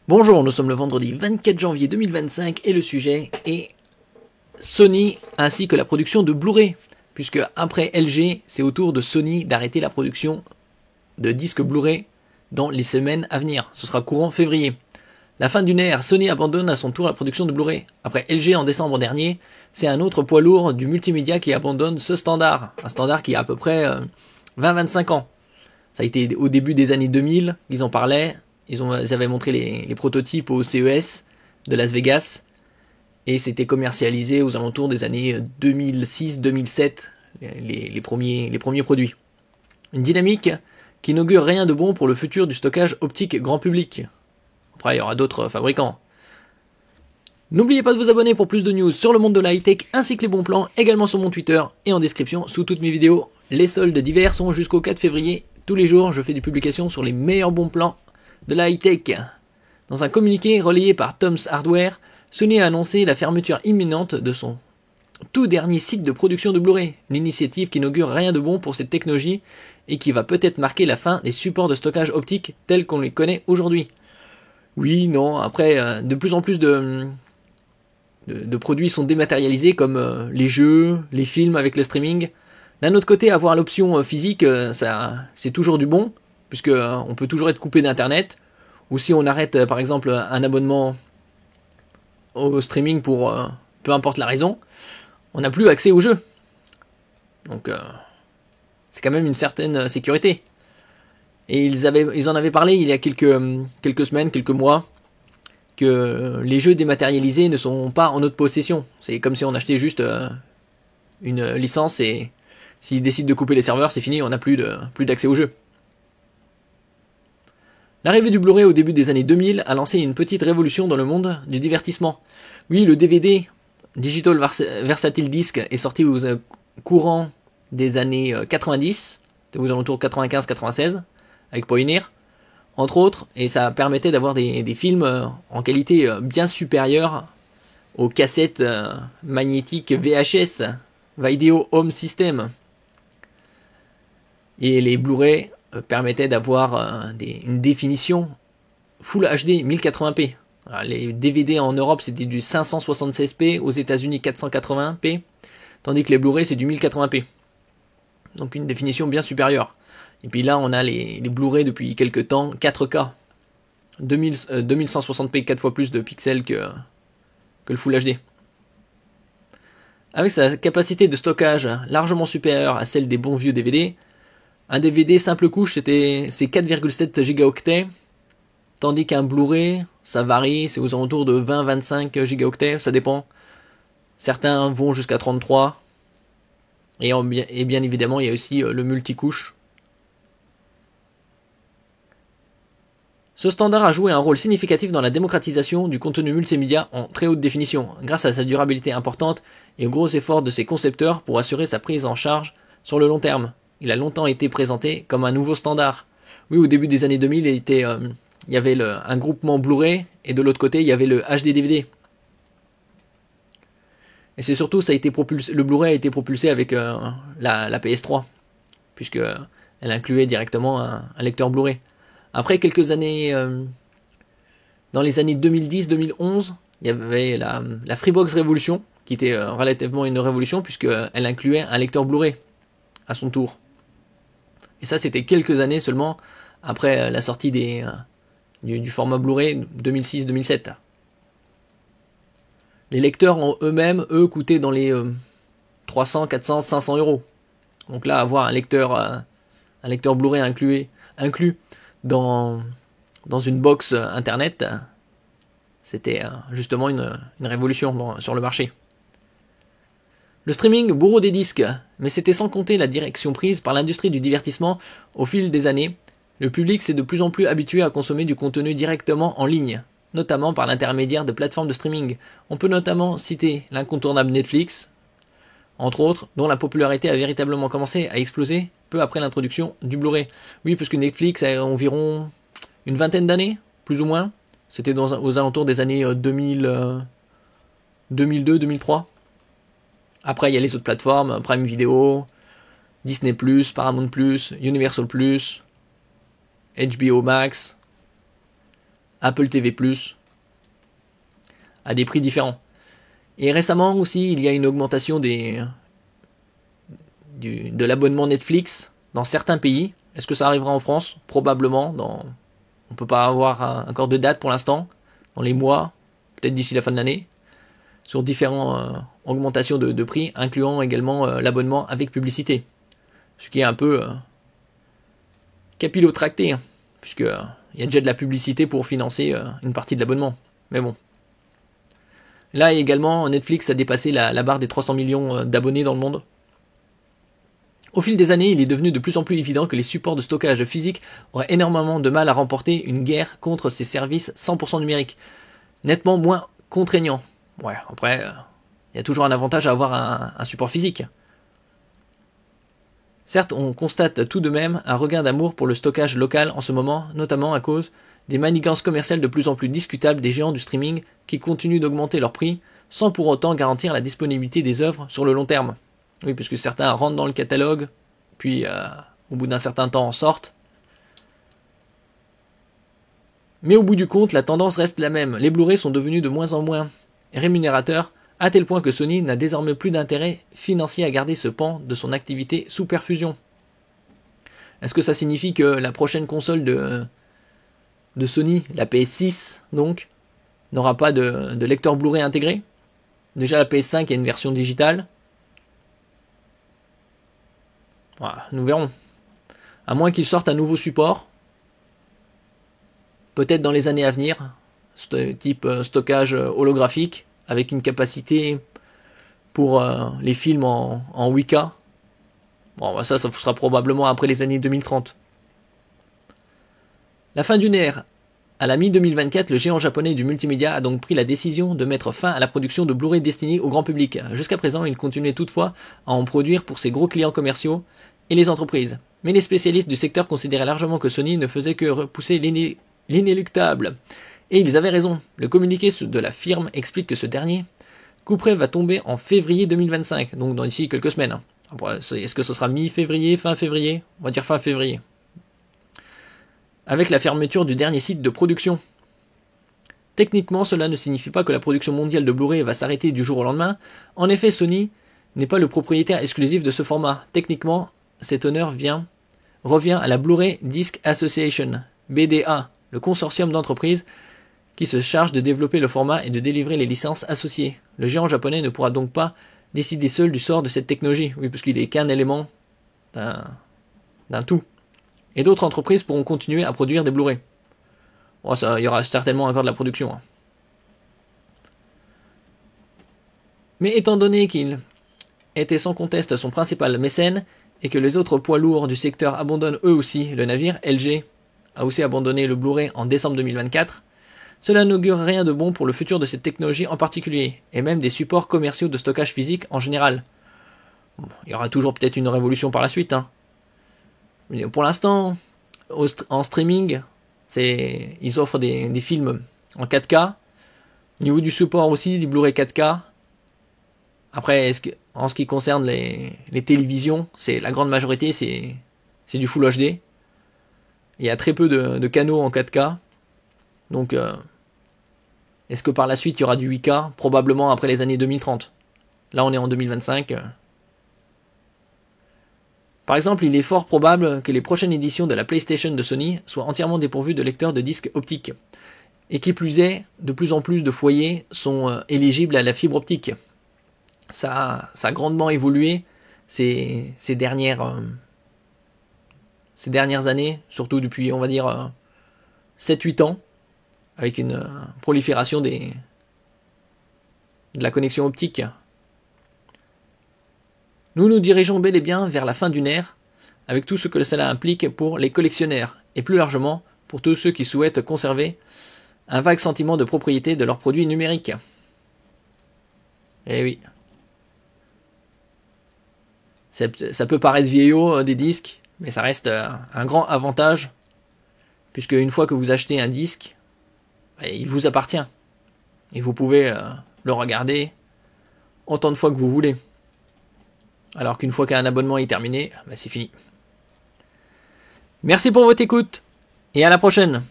Bonjour, nous sommes le vendredi 24 janvier 2025 et le sujet est Sony ainsi que la production de Blu-ray. Puisque après LG, c'est au tour de Sony d'arrêter la production de disques Blu-ray dans les semaines à venir. Ce sera courant février. La fin d'une ère, Sony abandonne à son tour la production de Blu-ray. Après LG en décembre dernier, c'est un autre poids lourd du multimédia qui abandonne ce standard. Un standard qui a à peu près 20-25 ans. Ça a été au début des années 2000, ils en parlaient. Ils avaient montré les prototypes au CES de Las Vegas. Et c'était commercialisé aux alentours des années 2006-2007, les premiers produits. Une dynamique qui n'augure rien de bon pour le futur du stockage optique grand public. Après, il y aura d'autres fabricants. N'oubliez pas de vous abonner pour plus de news sur le monde de la high-tech ainsi que les bons plans, également sur mon Twitter et en description sous toutes mes vidéos. Les soldes d'hiver sont jusqu'au 4 février. Tous les jours, je fais des publications sur les meilleurs bons plans de la high-tech. Dans un communiqué relayé par Tom's Hardware, Sony a annoncé la fermeture imminente de son tout dernier site de production de Blu-ray, une initiative qui n'augure rien de bon pour cette technologie et qui va peut-être marquer la fin des supports de stockage optique tels qu'on les connaît aujourd'hui. Oui, non, après, de plus en plus de produits sont dématérialisés comme les jeux, les films avec le streaming. D'un autre côté, avoir l'option physique, ça, c'est toujours du bon, puisque on peut toujours être coupé d'internet, ou si on arrête par exemple un abonnement au streaming pour peu importe la raison, on n'a plus accès au jeu. Donc c'est quand même une certaine sécurité. Et ils en avaient parlé il y a quelques semaines, quelques mois, que les jeux dématérialisés ne sont pas en notre possession. C'est comme si on achetait juste une licence et s'ils décident de couper les serveurs, c'est fini, on n'a plus d'accès au jeu. L'arrivée du Blu-ray au début des années 2000 a lancé une petite révolution dans le monde du divertissement. Oui, le DVD, Digital Versatile Disc, est sorti aux courants des années 90, aux alentours 95-96, avec Pioneer, entre autres, et ça permettait d'avoir des films en qualité bien supérieure aux cassettes magnétiques VHS, Video Home System. Et les Blu-ray permettaient d'avoir une définition Full HD 1080p. Alors, les DVD en Europe c'était du 576p, aux États-Unis 480p, tandis que les Blu-ray c'est du 1080p. Donc une définition bien supérieure. Et puis là on a les Blu-ray depuis quelques temps 4K, 2160p, 4 fois plus de pixels que le Full HD. Avec sa capacité de stockage largement supérieure à celle des bons vieux DVD, un DVD simple couche c'est 4,7 gigaoctets, tandis qu'un Blu-ray, ça varie, c'est aux alentours de 20-25 gigaoctets, ça dépend. Certains vont jusqu'à 33. Et bien évidemment, il y a aussi le multicouche. Ce standard a joué un rôle significatif dans la démocratisation du contenu multimédia en très haute définition, grâce à sa durabilité importante et aux gros efforts de ses concepteurs pour assurer sa prise en charge sur le long terme. Il a longtemps été présenté comme un nouveau standard. Oui, au début des années 2000, il y avait un groupement Blu-ray et de l'autre côté, il y avait le HD DVD. Et c'est surtout, le Blu-ray a été propulsé avec la PS3, puisque elle incluait directement un lecteur Blu-ray. Après quelques années, dans les années 2010-2011, il y avait la Freebox Revolution, qui était relativement une révolution, puisqu'elle incluait un lecteur Blu-ray à son tour. Et ça, c'était quelques années seulement après la sortie du format Blu-ray 2006-2007. Les lecteurs en eux-mêmes, coûtaient dans les 300, 400, 500 euros. Donc là, avoir un lecteur Blu-ray inclus dans une box internet, c'était justement une révolution sur le marché. Le streaming bourreau des disques, mais c'était sans compter la direction prise par l'industrie du divertissement au fil des années. Le public s'est de plus en plus habitué à consommer du contenu directement en ligne, notamment par l'intermédiaire de plateformes de streaming. On peut notamment citer l'incontournable Netflix, entre autres, dont la popularité a véritablement commencé à exploser peu après l'introduction du Blu-ray. Oui, puisque Netflix a environ une vingtaine d'années, plus ou moins. C'était aux alentours des années 2002-2003. Après, il y a les autres plateformes, Prime Video, Disney+, Paramount+, Universal+, HBO Max, Apple TV+, à des prix différents. Et récemment aussi, il y a une augmentation de l'abonnement Netflix dans certains pays. Est-ce que ça arrivera en France? Probablement. On ne peut pas avoir encore de date pour l'instant. Dans les mois, peut-être d'ici la fin de l'année. Sur différentes augmentations de prix, incluant également l'abonnement avec publicité. Ce qui est un peu capillotracté, hein, puisque il y a déjà de la publicité pour financer une partie de l'abonnement. Mais bon. Là également, Netflix a dépassé la barre des 300 millions d'abonnés dans le monde. Au fil des années, il est devenu de plus en plus évident que les supports de stockage physique auraient énormément de mal à remporter une guerre contre ces services 100% numériques, nettement moins contraignants. Ouais, après, il y a toujours un avantage à avoir un support physique. Certes, on constate tout de même un regain d'amour pour le stockage local en ce moment, notamment à cause des manigances commerciales de plus en plus discutables des géants du streaming qui continuent d'augmenter leurs prix sans pour autant garantir la disponibilité des œuvres sur le long terme. Oui, puisque certains rentrent dans le catalogue, puis au bout d'un certain temps en sortent. Mais au bout du compte, la tendance reste la même. Les Blu-ray sont devenus de moins en moins rémunérateurs, à tel point que Sony n'a désormais plus d'intérêt financier à garder ce pan de son activité sous perfusion. Est-ce que ça signifie que la prochaine console de Sony, la PS6 donc, n'aura pas de lecteur Blu-ray intégré? Déjà la PS5 il y a une version digitale. Voilà, nous verrons. À moins qu'ils sortent un nouveau support, peut-être dans les années à venir, type stockage holographique, avec une capacité pour les films en 8K. Bon, ça sera probablement après les années 2030. La fin d'une ère. À la mi-2024, le géant japonais du multimédia a donc pris la décision de mettre fin à la production de Blu-ray destinés au grand public. Jusqu'à présent, il continuait toutefois à en produire pour ses gros clients commerciaux et les entreprises. Mais les spécialistes du secteur considéraient largement que Sony ne faisait que repousser l'inéluctable. Et ils avaient raison. Le communiqué de la firme explique que ce dernier coup près va tomber en février 2025, donc d'ici quelques semaines. Après, est-ce que ce sera mi-février, fin février? On va dire fin février. Avec la fermeture du dernier site de production. Techniquement, cela ne signifie pas que la production mondiale de Blu-ray va s'arrêter du jour au lendemain. En effet, Sony n'est pas le propriétaire exclusif de ce format. Techniquement, cet honneur revient à la Blu-ray Disc Association, BDA, le consortium d'entreprises qui se charge de développer le format et de délivrer les licences associées. Le géant japonais ne pourra donc pas décider seul du sort de cette technologie, oui, puisqu'il n'est qu'un élément d'un tout. Et d'autres entreprises pourront continuer à produire des Blu-ray. Bon, il y aura certainement encore de la production. Hein. Mais étant donné qu'il était sans conteste son principal mécène, et que les autres poids lourds du secteur abandonnent eux aussi le navire, LG a aussi abandonné le Blu-ray en décembre 2024, cela n'augure rien de bon pour le futur de cette technologie en particulier, et même des supports commerciaux de stockage physique en général. Bon, il y aura toujours peut-être une révolution par la suite, hein. Mais pour l'instant, en streaming, ils offrent des films en 4K. Au niveau du support aussi, du Blu-ray 4K. Après, en ce qui concerne les télévisions, la grande majorité, c'est du Full HD. Il y a très peu de canaux en 4K. Donc, est-ce que par la suite, il y aura du 8K? Probablement après les années 2030. Là, on est en 2025. Par exemple, il est fort probable que les prochaines éditions de la PlayStation de Sony soient entièrement dépourvues de lecteurs de disques optiques. Et qui plus est, de plus en plus de foyers sont éligibles à la fibre optique. Ça a grandement évolué ces dernières années, surtout depuis, on va dire, 7-8 ans, avec une prolifération de la connexion optique. Nous nous dirigeons bel et bien vers la fin d'une ère, avec tout ce que cela implique pour les collectionneurs, et plus largement pour tous ceux qui souhaitent conserver un vague sentiment de propriété de leurs produits numériques. Eh oui. Ça peut paraître vieillot des disques, mais ça reste un grand avantage, puisque une fois que vous achetez un disque, il vous appartient. Et vous pouvez le regarder autant de fois que vous voulez. Alors qu'une fois qu'un abonnement est terminé, c'est fini. Merci pour votre écoute, et à la prochaine.